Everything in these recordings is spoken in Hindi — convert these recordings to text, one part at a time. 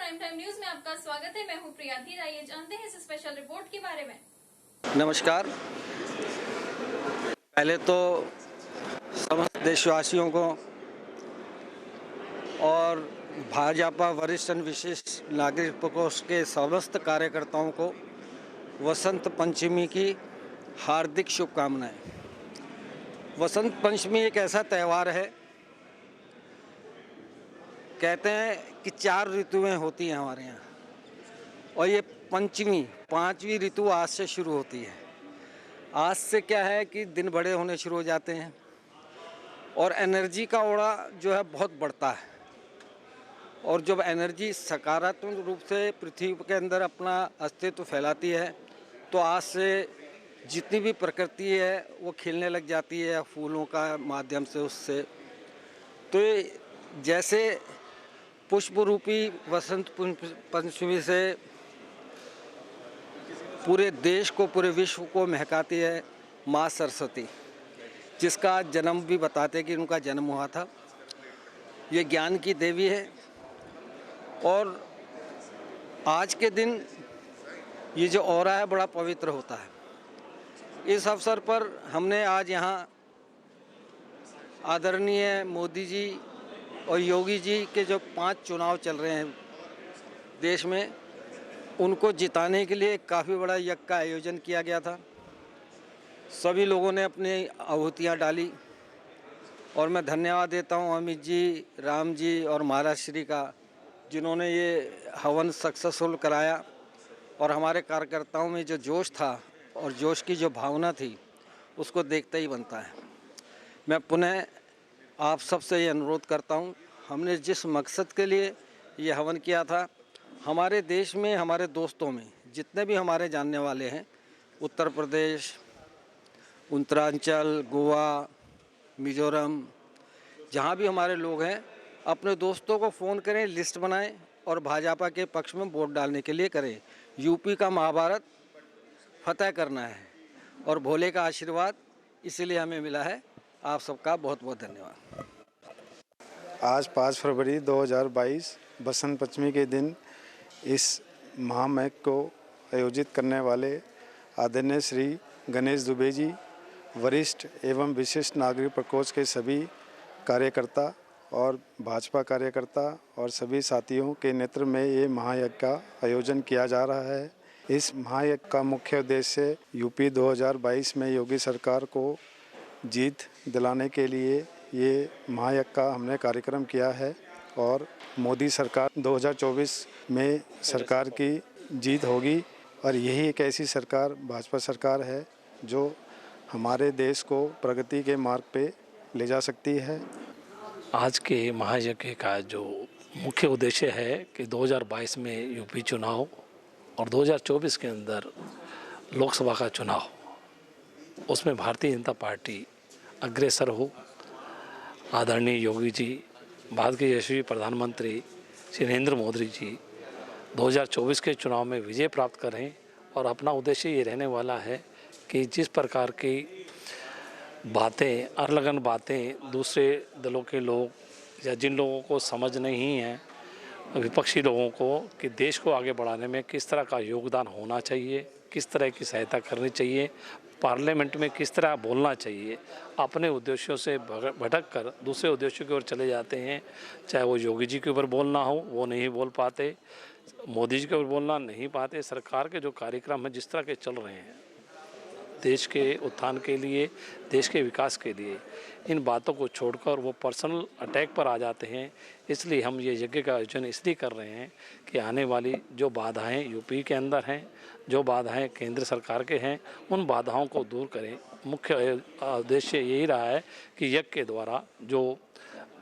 प्राइम टाइम न्यूज में आपका स्वागत है। मैं हूं प्रिया धीर। आइए जानते हैं इस स्पेशल रिपोर्ट के बारे में। नमस्कार। पहले तो समस्त देशवासियों को और भाजपा वरिष्ठ विशिष्ट नागरिक प्रकोष्ठ के समस्त कार्यकर्ताओं को वसंत पंचमी की हार्दिक शुभकामनाएं। वसंत पंचमी एक ऐसा त्यौहार है, कहते हैं कि 4 ऋतुएं होती हैं हमारे यहाँ, और ये पंचमी 5वीं ऋतु आज से शुरू होती है। आज से क्या है कि दिन बड़े होने शुरू हो जाते हैं और एनर्जी का ओड़ा जो है बहुत बढ़ता है, और जब एनर्जी सकारात्मक रूप से पृथ्वी के अंदर अपना अस्तित्व फैलाती है तो आज से जितनी भी प्रकृति है वो खिलने लग जाती है फूलों का माध्यम से। उससे तो ये जैसे पुष्प रूपी वसंत पंचमी से पूरे देश को, पूरे विश्व को महकाती है माँ सरस्वती, जिसका जन्म भी बताते कि उनका जन्म हुआ था। ये ज्ञान की देवी है और आज के दिन ये जो ऑरा है बड़ा पवित्र होता है। इस अवसर पर हमने आज यहाँ आदरणीय मोदी जी और योगी जी के जो 5 चुनाव चल रहे हैं देश में, उनको जिताने के लिए काफ़ी बड़ा यज्ञ का आयोजन किया गया था। सभी लोगों ने अपनी आहुतियाँ डाली और मैं धन्यवाद देता हूँ अमित जी, राम जी और महाराज श्री का, जिन्होंने ये हवन सक्सेसफुल कराया। और हमारे कार्यकर्ताओं में जो जोश था और जोश की जो भावना थी उसको देखते ही बनता है। मैं पुनः आप सबसे ये अनुरोध करता हूँ, हमने जिस मकसद के लिए ये हवन किया था, हमारे देश में, हमारे दोस्तों में जितने भी हमारे जानने वाले हैं, उत्तर प्रदेश, उत्तरांचल, गोवा, मिज़ोरम, जहाँ भी हमारे लोग हैं, अपने दोस्तों को फ़ोन करें, लिस्ट बनाएं और भाजपा के पक्ष में वोट डालने के लिए करें। यूपी का महाभारत फतह करना है और भोले का आशीर्वाद इसीलिए हमें मिला है। आप सबका बहुत बहुत धन्यवाद। आज 5 फरवरी 2022 बसंत पंचमी के दिन इस महामैक को आयोजित करने वाले आदरणीय श्री गणेश दुबे जी, वरिष्ठ एवं विशिष्ट नागरिक प्रकोष्ठ के सभी कार्यकर्ता और भाजपा कार्यकर्ता और सभी साथियों के नेतृत्व में ये महायज्ञ का आयोजन किया जा रहा है। इस महायज्ञ का मुख्य उद्देश्य यूपी 2022 में योगी सरकार को जीत दिलाने के लिए ये महायज्ञ का हमने कार्यक्रम किया है, और मोदी सरकार 2024 में सरकार की जीत होगी। और यही एक ऐसी सरकार, भाजपा सरकार है, जो हमारे देश को प्रगति के मार्ग पे ले जा सकती है। आज के महायज्ञ का जो मुख्य उद्देश्य है कि 2022 में यूपी चुनाव और 2024 के अंदर लोकसभा का चुनाव, उसमें भारतीय जनता पार्टी अग्रसर हो। आदरणीय योगी जी, भारत के यशस्वी प्रधानमंत्री श्री नरेंद्र मोदी जी 2024 के चुनाव में विजय प्राप्त करें। और अपना उद्देश्य ये रहने वाला है कि जिस प्रकार की बातें, अलगन बातें दूसरे दलों के लोग या जिन लोगों को समझ नहीं है, विपक्षी लोगों को, कि देश को आगे बढ़ाने में किस तरह का योगदान होना चाहिए, किस तरह की सहायता करनी चाहिए, पार्लियामेंट में किस तरह बोलना चाहिए, अपने उद्देश्यों से भटक कर दूसरे उद्देश्यों की ओर चले जाते हैं। चाहे वो योगी जी के ऊपर बोलना हो, वो नहीं बोल पाते, मोदी जी के ऊपर बोलना नहीं पाते। सरकार के जो कार्यक्रम हैं जिस तरह के चल रहे हैं देश के उत्थान के लिए, देश के विकास के लिए, इन बातों को छोड़कर वो पर्सनल अटैक पर आ जाते हैं। इसलिए हम ये यज्ञ का आयोजन इसलिए कर रहे हैं कि आने वाली जो बाधाएं यूपी के अंदर हैं, जो बाधाएं केंद्र सरकार के हैं, उन बाधाओं को दूर करें। मुख्य उद्देश्य यही रहा है कि यज्ञ के द्वारा जो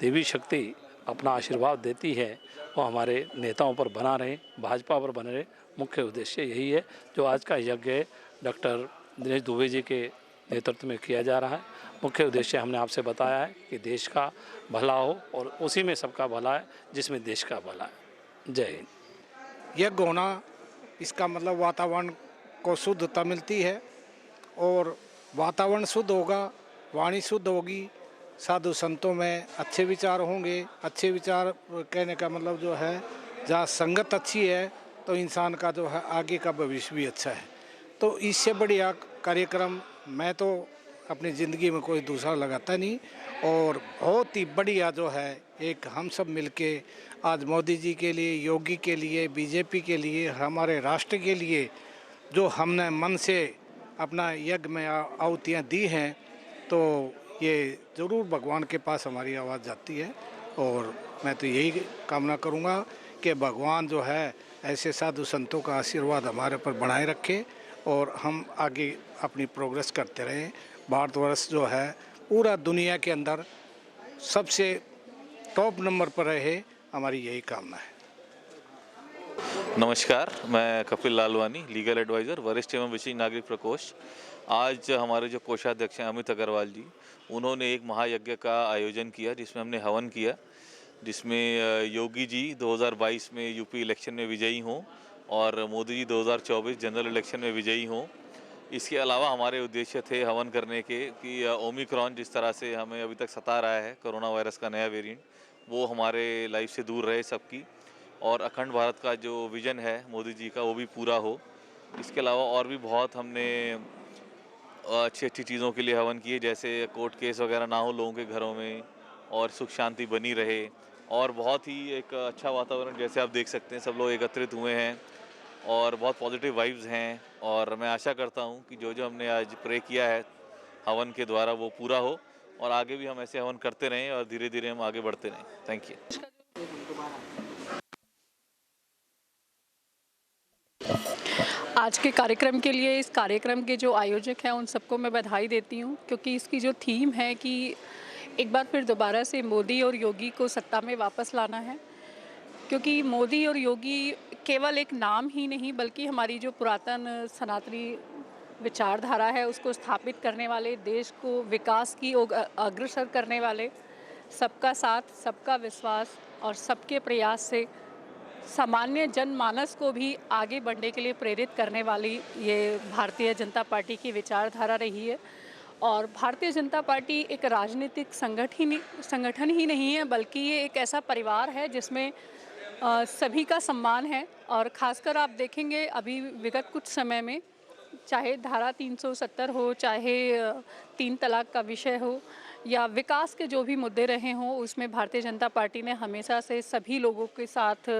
देवी शक्ति अपना आशीर्वाद देती है वो हमारे नेताओं पर बना रहे, भाजपा पर बने रहे। मुख्य उद्देश्य यही है जो आज का यज्ञ डॉक्टर दिनेश दुबे जी के नेतृत्व में किया जा रहा है। मुख्य उद्देश्य हमने आपसे बताया है कि देश का भला हो और उसी में सबका भला है जिसमें देश का भला है। जय हिंद। यज्ञ होना, इसका मतलब वातावरण को शुद्धता मिलती है, और वातावरण शुद्ध होगा, वाणी शुद्ध होगी, साधु संतों में अच्छे विचार होंगे। अच्छे विचार कहने का मतलब जो है जहाँ संगत अच्छी है तो इंसान का जो है आगे का भविष्य भी अच्छा है। तो इससे बढ़िया कार्यक्रम मैं तो अपनी ज़िंदगी में कोई दूसरा लगाता नहीं। और बहुत ही बढ़िया जो है एक हम सब मिलके आज मोदी जी के लिए, योगी के लिए, बीजेपी के लिए, हमारे राष्ट्र के लिए जो हमने मन से अपना यज्ञ में आहुतियाँ दी हैं, तो ये ज़रूर भगवान के पास हमारी आवाज़ जाती है। और मैं तो यही कामना करूँगा कि भगवान जो है ऐसे साधु संतों का आशीर्वाद हमारे पर बनाए रखे और हम आगे अपनी प्रोग्रेस करते रहें। भारतवर्ष जो है पूरा दुनिया के अंदर सबसे टॉप नंबर पर रहे, हमारी यही कामना है। नमस्कार, मैं कपिल लालवानी, लीगल एडवाइज़र, वरिष्ठ एवं विशेष नागरिक प्रकोष्ठ। आज हमारे जो कोषाध्यक्ष हैं अमित अग्रवाल जी, उन्होंने एक महायज्ञ का आयोजन किया जिसमें हमने हवन किया, जिसमें योगी जी 2022 में यूपी इलेक्शन में विजयी हों और मोदी जी 2024 जनरल इलेक्शन में विजयी हों। इसके अलावा हमारे उद्देश्य थे हवन करने के कि ओमिक्रॉन जिस तरह से हमें अभी तक सता रहा है, कोरोना वायरस का नया वेरिएंट, वो हमारे लाइफ से दूर रहे सबकी, और अखंड भारत का जो विज़न है मोदी जी का वो भी पूरा हो। इसके अलावा और भी बहुत हमने अच्छी अच्छी चीज़ों के लिए हवन किए, जैसे कोर्ट केस वगैरह ना हो लोगों के घरों में और सुख शांति बनी रहे, और बहुत ही एक अच्छा वातावरण जैसे आप देख सकते हैं सब लोग एकत्रित हुए हैं और बहुत पॉजिटिव वाइब्स हैं। और मैं आशा करता हूं कि जो जो हमने आज प्रे किया है हवन के द्वारा वो पूरा हो और आगे भी हम ऐसे हवन करते रहें और धीरे धीरे हम आगे बढ़ते रहें। Thank you. आज के कार्यक्रम के लिए इस कार्यक्रम के जो आयोजक हैं उन सबको मैं बधाई देती हूँ, क्योंकि इसकी जो थीम है कि एक बार फिर दोबारा से मोदी और योगी को सत्ता में वापस लाना है। क्योंकि मोदी और योगी केवल एक नाम ही नहीं बल्कि हमारी जो पुरातन सनातनी विचारधारा है उसको स्थापित करने वाले, देश को विकास की ओर अग्रसर करने वाले, सबका साथ, सबका विश्वास और सबके प्रयास से सामान्य जनमानस को भी आगे बढ़ने के लिए प्रेरित करने वाली ये भारतीय जनता पार्टी की विचारधारा रही है। और भारतीय जनता पार्टी एक राजनीतिक संगठन ही नहीं है बल्कि ये एक ऐसा परिवार है जिसमें सभी का सम्मान है। और ख़ासकर आप देखेंगे अभी विगत कुछ समय में चाहे धारा 370 हो, चाहे 3 तलाक का विषय हो या विकास के जो भी मुद्दे रहे हों, उसमें भारतीय जनता पार्टी ने हमेशा से सभी लोगों के साथ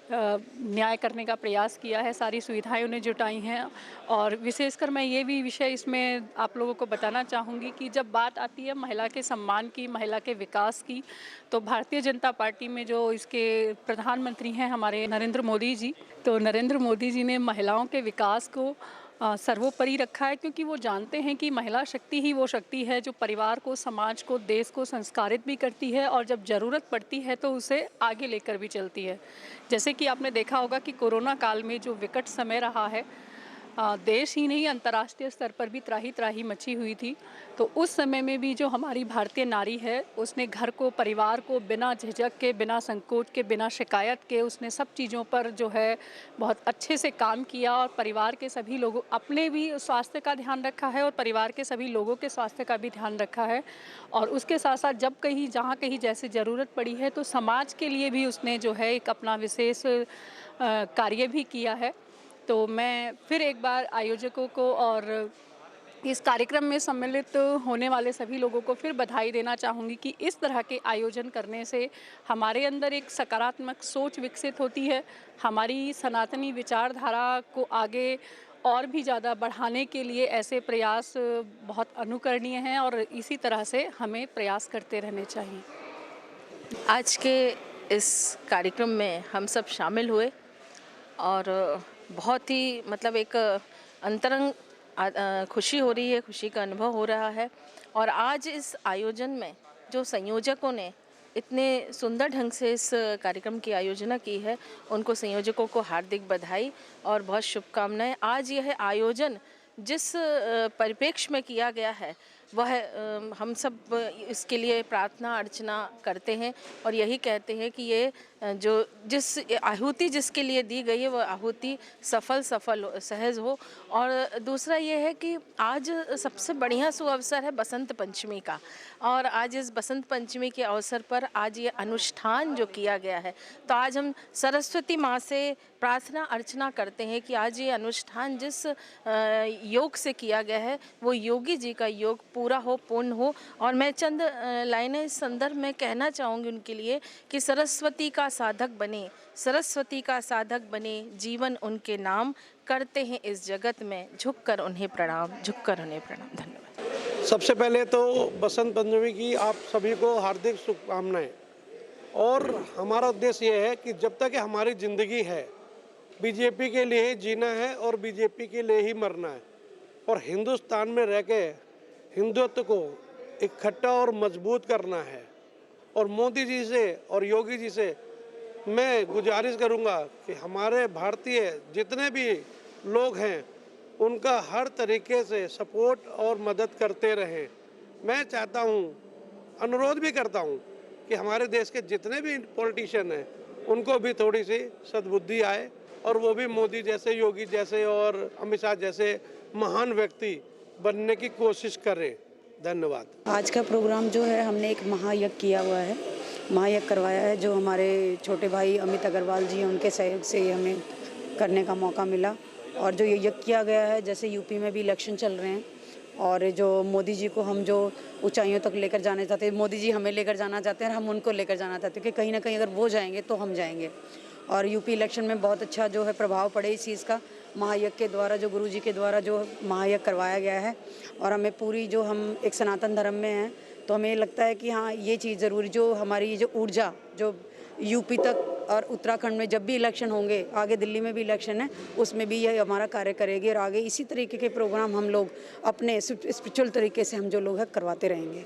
न्याय करने का प्रयास किया है, सारी सुविधाएं उन्हें जुटाई हैं। और विशेषकर मैं ये भी विषय इसमें आप लोगों को बताना चाहूँगी कि जब बात आती है महिला के सम्मान की, महिला के विकास की, तो भारतीय जनता पार्टी में जो इसके प्रधानमंत्री हैं हमारे नरेंद्र मोदी जी, तो नरेंद्र मोदी जी ने महिलाओं के विकास को सर्वोपरि रखा है, क्योंकि वो जानते हैं कि महिला शक्ति ही वो शक्ति है जो परिवार को, समाज को, देश को संस्कारित भी करती है और जब ज़रूरत पड़ती है तो उसे आगे लेकर भी चलती है। जैसे कि आपने देखा होगा कि कोरोना काल में जो विकट समय रहा है, देश ही नहीं अंतर्राष्ट्रीय स्तर पर भी त्राही त्राही मची हुई थी। तो उस समय में भी जो हमारी भारतीय नारी है उसने घर को, परिवार को बिना झिझक के, बिना संकोच के, बिना शिकायत के उसने सब चीज़ों पर जो है बहुत अच्छे से काम किया और परिवार के सभी लोगों, अपने भी स्वास्थ्य का ध्यान रखा है और परिवार के सभी लोगों के स्वास्थ्य का भी ध्यान रखा है। और उसके साथ साथ जब कहीं, जहाँ कहीं जैसे ज़रूरत पड़ी है तो समाज के लिए भी उसने जो है एक अपना विशेष कार्य भी किया है। तो मैं फिर एक बार आयोजकों को और इस कार्यक्रम में सम्मिलित होने वाले सभी लोगों को फिर बधाई देना चाहूँगी कि इस तरह के आयोजन करने से हमारे अंदर एक सकारात्मक सोच विकसित होती है, हमारी सनातनी विचारधारा को आगे और भी ज़्यादा बढ़ाने के लिए ऐसे प्रयास बहुत अनुकरणीय हैं और इसी तरह से हमें प्रयास करते रहने चाहिए। आज के इस कार्यक्रम में हम सब शामिल हुए और बहुत ही मतलब एक अंतरंग खुशी हो रही है, खुशी का अनुभव हो रहा है। और आज इस आयोजन में जो संयोजकों ने इतने सुंदर ढंग से इस कार्यक्रम की आयोजना की है, उनको संयोजकों को हार्दिक बधाई और बहुत शुभकामनाएं। आज यह आयोजन जिस परिप्रेक्ष्य में किया गया है वह हम सब इसके लिए प्रार्थना अर्चना करते हैं और यही कहते हैं कि ये जो जिस आहुति जिसके लिए दी गई है वह आहुति सफल सहज हो। और दूसरा ये है कि आज सबसे बढ़िया सुअवसर है बसंत पंचमी का, और आज इस बसंत पंचमी के अवसर पर आज ये अनुष्ठान जो किया गया है, तो आज हम सरस्वती माँ से प्रार्थना अर्चना करते हैं कि आज ये अनुष्ठान जिस योग से किया गया है वो योगी जी का योग पूरा हो, पूर्ण हो। और मैं चंद लाइनें इस संदर्भ में कहना चाहूँगी उनके लिए कि सरस्वती का साधक बने, सरस्वती का साधक बने, जीवन उनके नाम, करते हैं इस जगत में झुककर उन्हें प्रणाम, झुककर उन्हें प्रणाम। धन्यवाद। सबसे पहले तो बसंत पंचमी की आप सभी को हार्दिक शुभकामनाएं। और हमारा उद्देश्य ये है कि जब तक हमारी ज़िंदगी है बीजेपी के लिए ही जीना है और बीजेपी के लिए ही मरना है, और हिंदुस्तान में रह के हिंदुत्व को इकट्ठा और मजबूत करना है। और मोदी जी से और योगी जी से मैं गुजारिश करूंगा कि हमारे भारतीय जितने भी लोग हैं उनका हर तरीके से सपोर्ट और मदद करते रहें। मैं चाहता हूं, अनुरोध भी करता हूं कि हमारे देश के जितने भी पॉलिटिशियन हैं उनको भी थोड़ी सी सद्बुद्धि आए और वो भी मोदी जैसे, योगी जैसे और अमित शाह जैसे महान व्यक्ति बनने की कोशिश करें। धन्यवाद। आज का प्रोग्राम जो है हमने एक महायज्ञ किया हुआ है, महायज्ञ करवाया है, जो हमारे छोटे भाई अमित अग्रवाल जी हैं उनके सहयोग से हमें करने का मौका मिला। और जो ये यज्ञ किया गया है, जैसे यूपी में भी इलेक्शन चल रहे हैं और जो मोदी जी को हम जो ऊंचाइयों तक लेकर जाना चाहते हैं, मोदी जी हमें लेकर जाना चाहते हैं और हम उनको लेकर जाना चाहते हैं कि कहीं ना कहीं अगर वो जाएंगे तो हम जाएंगे। और यूपी इलेक्शन में बहुत अच्छा जो है प्रभाव पड़े इस चीज़ का, महायज्ञ के द्वारा, जो गुरु जी के द्वारा जो महायज्ञ करवाया गया है। और हमें पूरी, जो हम एक सनातन धर्म में हैं तो हमें लगता है कि हाँ ये चीज़ ज़रूरी, जो हमारी जो ऊर्जा जो यूपी तक और उत्तराखंड में जब भी इलेक्शन होंगे, आगे दिल्ली में भी इलेक्शन है, उसमें भी यह हमारा कार्य करेगी। और आगे इसी तरीके के प्रोग्राम हम लोग अपने स्पिरिचुअल तरीके से हम जो लोग हैं करवाते रहेंगे।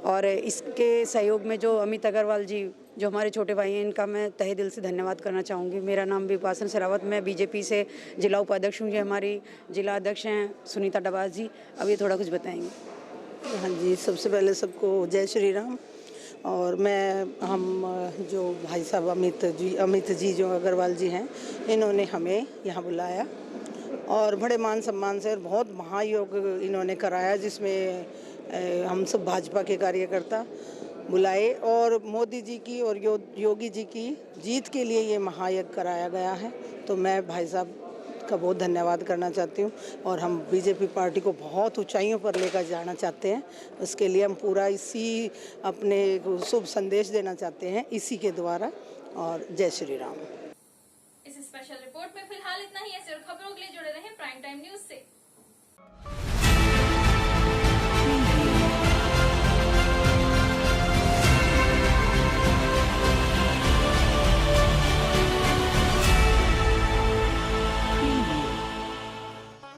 और इसके सहयोग में जो अमित अग्रवाल जी जो हमारे छोटे भाई हैं, इनका मैं तहे दिल से धन्यवाद करना चाहूँगी। मेरा नाम विपासन शेरावत, मैं बीजेपी से जिला उपाध्यक्ष हूँ। ये हमारी जिला अध्यक्ष हैं सुनीता डबाज जी, अब ये थोड़ा कुछ बताएंगे। हाँ जी, सबसे पहले सबको जय श्री राम। और हम जो भाई साहब अमित जी जो अग्रवाल जी हैं, इन्होंने हमें यहाँ बुलाया और बड़े मान सम्मान से बहुत महायोग इन्होंने कराया, जिसमें हम सब भाजपा के कार्यकर्ता बुलाए और मोदी जी की और योगी जी की जीत के लिए ये महायज्ञ कराया गया है। तो मैं भाई साहब का बहुत धन्यवाद करना चाहती हूँ। और हम बीजेपी पार्टी को बहुत ऊंचाइयों पर लेकर जाना चाहते हैं, उसके लिए हम पूरा इसी अपने शुभ संदेश देना चाहते हैं इसी के द्वारा। और जय श्री राम। इस स्पेशल रिपोर्ट में फिलहाल इतना ही। ऐसे और खबरों के लिए जुड़े रहें प्राइम टाइम न्यूज से।